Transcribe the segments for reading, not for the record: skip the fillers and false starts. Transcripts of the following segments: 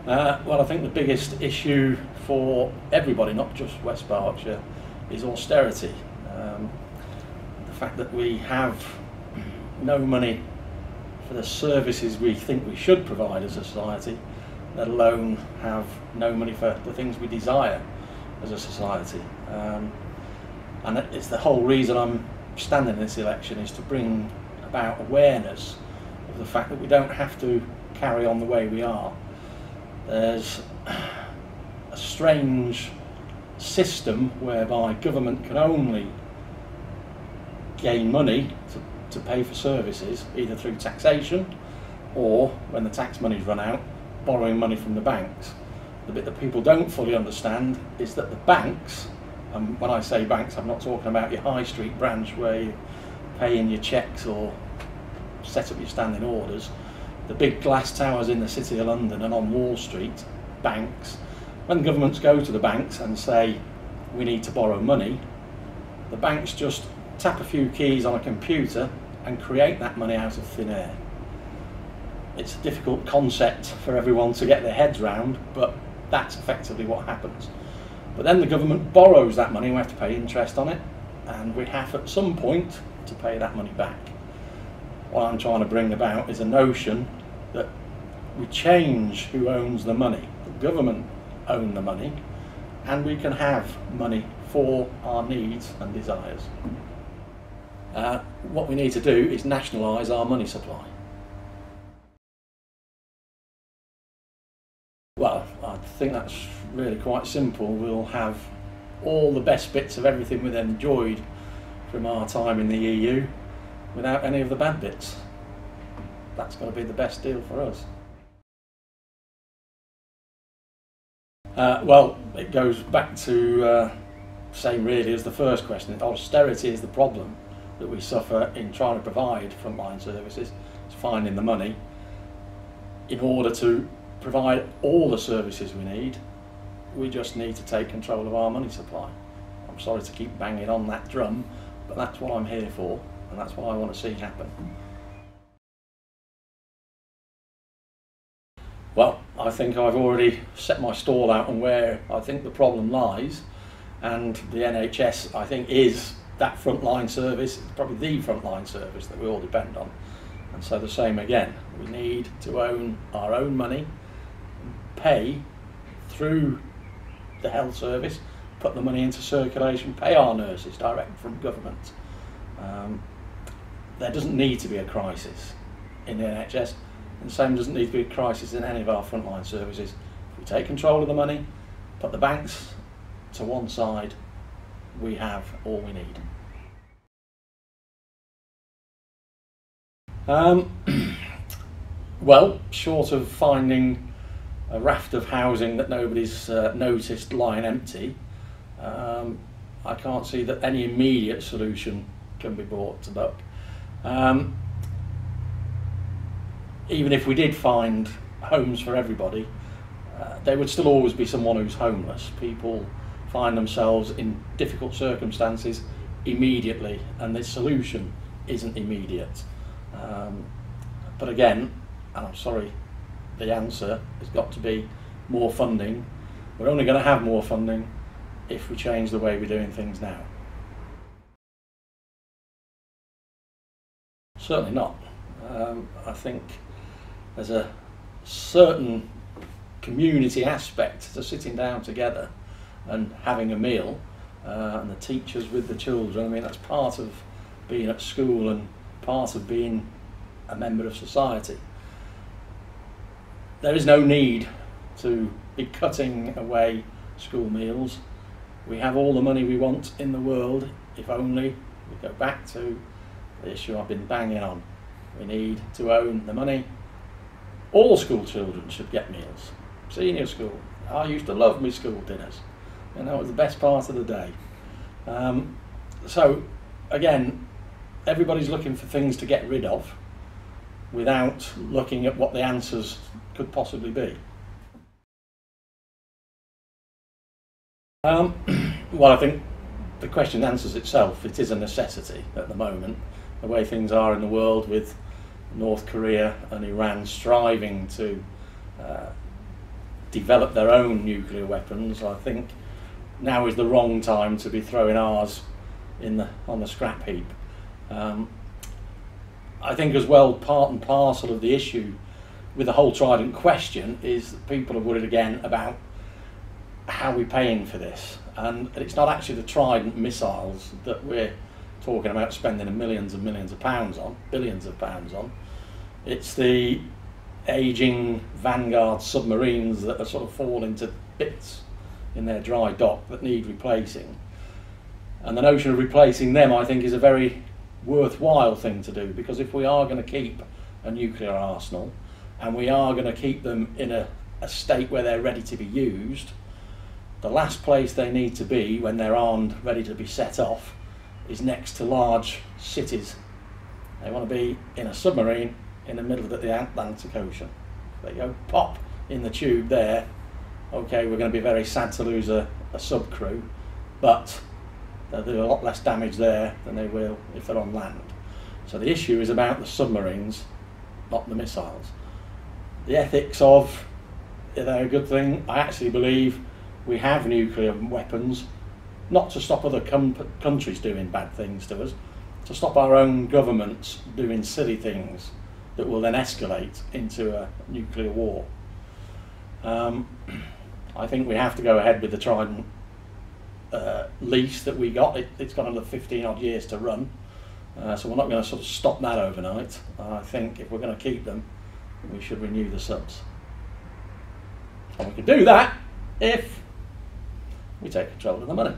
Well, I think the biggest issue for everybody, not just West Berkshire, is austerity. The fact that we have no money for the services we think we should provide as a society, let alone have no money for the things we desire as a society. And it's the whole reason I'm standing in this election, is to bring about awareness of the fact that we don't have to carry on the way we are. There's a strange system whereby government can only gain money to pay for services, either through taxation or, when the tax money's run out, borrowing money from the banks. The bit that people don't fully understand is that the banks, and when I say banks, I'm not talking about your high street branch where you pay in your cheques or set up your standing orders. The big glass towers in the City of London and on Wall Street, banks, when governments go to the banks and say we need to borrow money, the banks just tap a few keys on a computer and create that money out of thin air. It's a difficult concept for everyone to get their heads round, but that's effectively what happens. But then the government borrows that money, we have to pay interest on it, and we have at some point to pay that money back. What I'm trying to bring about is a notion that we change who owns the money. The government own the money, and we can have money for our needs and desires. What we need to do is nationalise our money supply. Well, I think that's really quite simple. We'll have all the best bits of everything we've enjoyed from our time in the EU without any of the bad bits. That's going to be the best deal for us. Well, it goes back to same really as the first question. Austerity is the problem that we suffer in trying to provide frontline services. It's finding the money in order to provide all the services we need. We just need to take control of our money supply. I'm sorry to keep banging on that drum, but that's what I'm here for, and that's what I want to see happen. Well, I think I've already set my stall out on where I think the problem lies, and the NHS, I think, is that frontline service. It's probably the frontline service that we all depend on. And so the same again, we need to own our own money, pay through the health service, put the money into circulation, pay our nurses direct from government. There doesn't need to be a crisis in the NHS, and the same doesn't need to be a crisis in any of our frontline services. If we take control of the money, put the banks to one side, we have all we need. Well, short of finding a raft of housing that nobody's noticed lying empty, I can't see that any immediate solution can be brought to book. Even if we did find homes for everybody, there would still always be someone who's homeless. People find themselves in difficult circumstances immediately, and the solution isn't immediate. But again, and I'm sorry, the answer has got to be more funding. We're only going to have more funding if we change the way we're doing things now. Certainly not. I think there's a certain community aspect to sitting down together and having a meal, and the teachers with the children. I mean, that's part of being at school and part of being a member of society. There is no need to be cutting away school meals. We have all the money we want in the world, if only we go back to the issue I've been banging on. We need to own the money. All school children should get meals. Senior school. I used to love my school dinners. And that was the best part of the day. So, again, everybody's looking for things to get rid of without looking at what the answers could possibly be. Well, I think the question answers itself. It is a necessity at the moment, the way things are in the world, with North Korea and Iran striving to develop their own nuclear weapons, I think now is the wrong time to be throwing ours on the scrap heap. I think as well, part and parcel of the issue with the whole Trident question is that people are worried again about how we're paying for this, and it's not actually the Trident missiles that we're talking about spending millions and millions of pounds on, billions of pounds on. It's the ageing Vanguard submarines that are sort of falling to bits in their dry dock that need replacing. And the notion of replacing them, I think, is a very worthwhile thing to do, because if we are going to keep a nuclear arsenal and we are going to keep them in a state where they're ready to be used, the last place they need to be when they're armed, ready to be set off, is next to large cities. They want to be in a submarine in the middle of the Atlantic Ocean. If they go pop in the tube there, okay, we're going to be very sad to lose a sub crew, but they'll do a lot less damage there than they will if they're on land. So the issue is about the submarines, not the missiles. The ethics of, are they a good thing? I actually believe we have nuclear weapons not to stop other countries doing bad things to us, to stop our own governments doing silly things that will then escalate into a nuclear war. I think we have to go ahead with the Trident lease that we got. It's got another 15 odd years to run, so we're not going to sort of stop that overnight. I think if we're going to keep them, we should renew the subs. And we can do that if we take control of the money.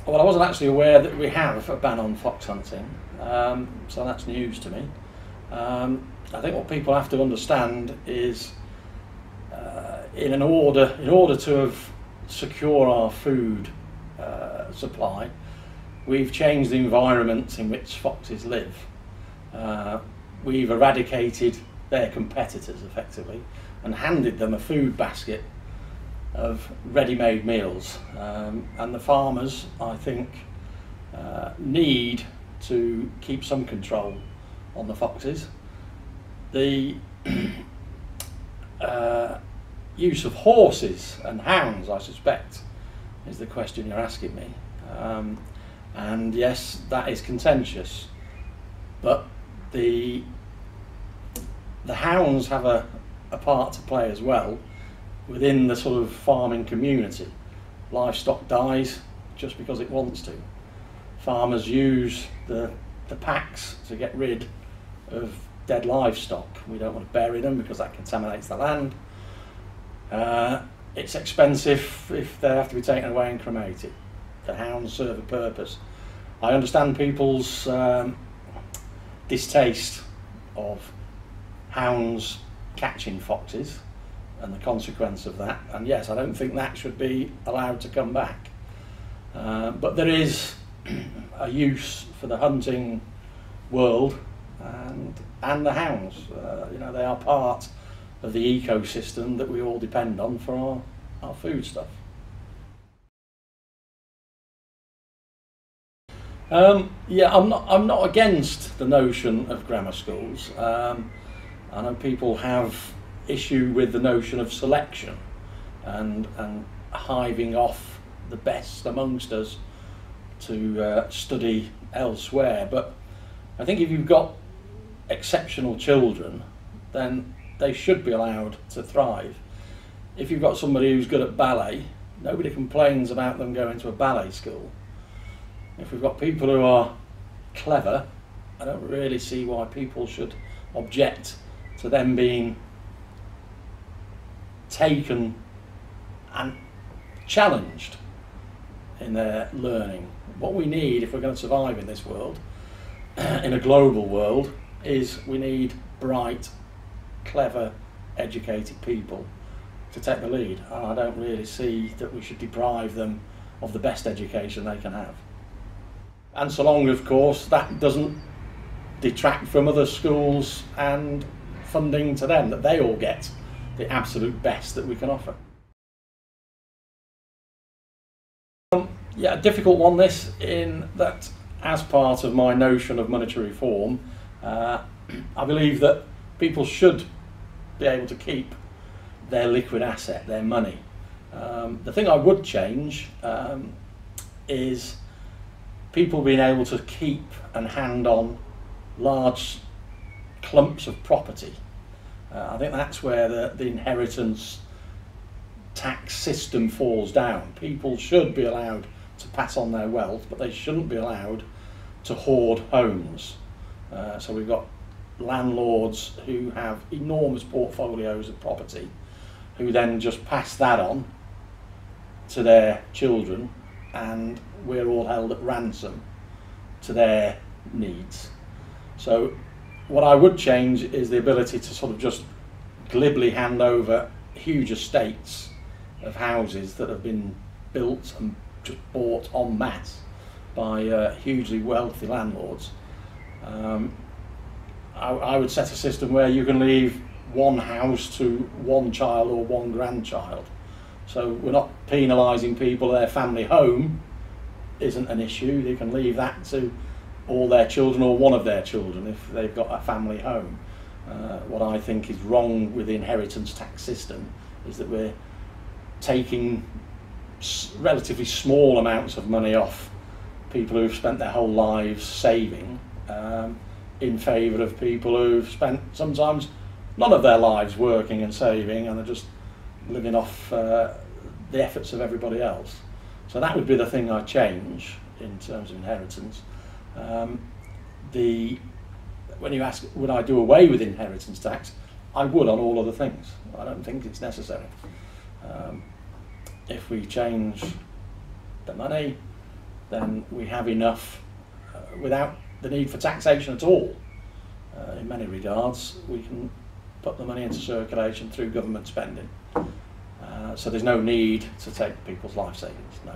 Well, I wasn't actually aware that we have a ban on fox hunting, so that's news to me. I think what people have to understand is in order to have secure our food supply, we've changed the environments in which foxes live. We've eradicated their competitors effectively and handed them a food basket of ready-made meals, and the farmers, I think, need to keep some control on the foxes. The use of horses and hounds, I suspect, is the question you're asking me. And yes, that is contentious, but the hounds have a part to play as well within the sort of farming community. Livestock dies just because it wants to. Farmers use the packs to get rid of dead livestock. We don't want to bury them because that contaminates the land. It's expensive if they have to be taken away and cremated. The hounds serve a purpose. I understand people's distaste of hounds catching foxes and the consequence of that, and yes, I don't think that should be allowed to come back. But there is a use for the hunting world and the hounds. You know, they are part of the ecosystem that we all depend on for our food stuff. Yeah, I'm not against the notion of grammar schools. I know people have issue with the notion of selection and hiving off the best amongst us to study elsewhere, but I think if you've got exceptional children, then they should be allowed to thrive. If you've got somebody who's good at ballet, nobody complains about them going to a ballet school. If we've got people who are clever, I don't really see why people should object to them being taken and challenged in their learning. What we need, if we're going to survive in this world, in a global world, is we need bright, clever, educated people to take the lead. And I don't really see that we should deprive them of the best education they can have. And so long, of course, that doesn't detract from other schools and funding to them, that they all get the absolute best that we can offer. Yeah, a difficult one this, in that as part of my notion of monetary reform, I believe that people should be able to keep their liquid asset, their money. The thing I would change is people being able to keep and hand on large clumps of property. I think that's where the inheritance tax system falls down. People should be allowed to pass on their wealth, but they shouldn't be allowed to hoard homes. So we've got landlords who have enormous portfolios of property, who then just pass that on to their children, and we're all held at ransom to their needs. So what I would change is the ability to sort of just glibly hand over huge estates of houses that have been built and just bought en masse by hugely wealthy landlords. I would set a system where you can leave one house to one child or one grandchild. So we're not penalising people. Their family home isn't an issue. They can leave that to all their children or one of their children if they've got a family home. What I think is wrong with the inheritance tax system is that we're taking relatively small amounts of money off people who've spent their whole lives saving in favour of people who've spent sometimes none of their lives working and saving and are just living off the efforts of everybody else. So that would be the thing I'd change in terms of inheritance. When you ask would I do away with inheritance tax, I would on all other things. I don't think it's necessary. If we change the money, then we have enough without the need for taxation at all. In many regards, we can put the money into circulation through government spending. So there's no need to take people's life savings, no.